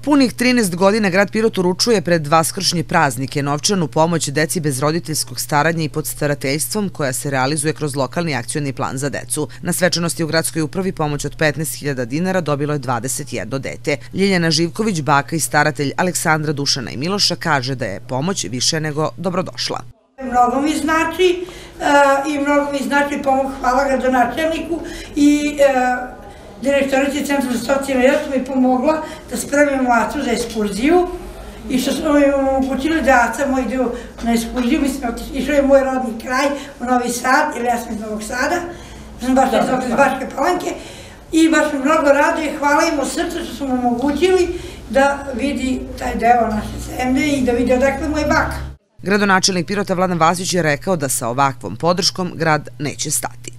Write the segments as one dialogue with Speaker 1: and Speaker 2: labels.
Speaker 1: Punih 13 godina grad Pirot uručuje pred vaskršnje praznike novčanu pomoć deci bez roditeljskog staranja i pod starateljstvom koja se realizuje kroz lokalni akcioni plan za decu. Na svečanosti u gradskoj upravi pomoć od 15.000 dinara dobilo je 21 dete. Ljiljana Živković, baka i staratelj Aleksandra, Dušana i Miloša, kaže da je pomoć više nego dobrodošla.
Speaker 2: Mnogo mi znači pomoć, hvala gradonačelniku i direktorici Centra za socijalni rad mi pomogla da spremimo Acu za ekskurziju i što smo im omogućili da Aca moj idu na ekskurziju. Išao je moj rodni kraj u Novi Sad, jer ja sam iz Novog Sada, sam baš iz Bačke Palanke i baš mi mnogo raduje, hvala im od srca što smo omogućili da vidi taj deo naše zemlje i da vidi odakle moj baka.
Speaker 1: Gradonačelnik Pirota Vladan Vasić je rekao da sa ovakvom podrškom grad neće stati.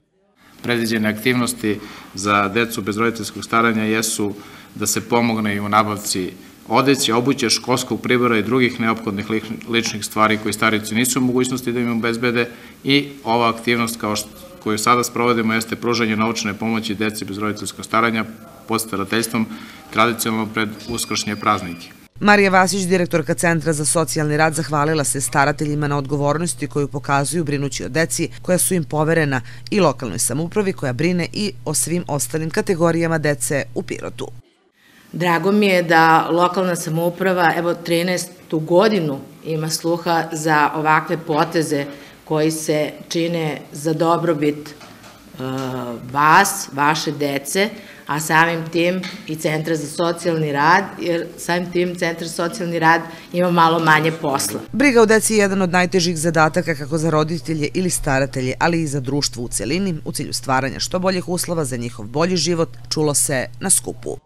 Speaker 3: Predviđene aktivnosti za decu bez roditeljskog staranja jesu da se pomogne i u nabavci odeće, obuće, školskog pribora i drugih neophodnih ličnih stvari koje starici nisu u mogućnosti da im obezbede i ova aktivnost koju sada sprovodimo jeste pružanje novčane pomoći deci bez roditeljskog staranja pod starateljstvom tradicionalno pred uskršnje praznike.
Speaker 1: Marija Vasić, direktorka Centra za socijalni rad, zahvalila se starateljima na odgovornosti koju pokazuju brinući o deci koja su im poverena i lokalnoj samoupravi koja brine i o svim ostalim kategorijama dece u Pirotu.
Speaker 4: Drago mi je da lokalna samouprava, evo 13. godinu, ima sluha za ovakve poteze koji se čine za dobrobit vas, vaše dece, a samim tim i Centra za socijalni rad, jer samim tim Centar za socijalni rad ima malo manje posla.
Speaker 1: Briga o deci je jedan od najtežih zadataka kako za roditelje ili staratelje, ali i za društvo u celini, u cilju stvaranja što boljih uslova za njihov bolji život, čulo se na skupu.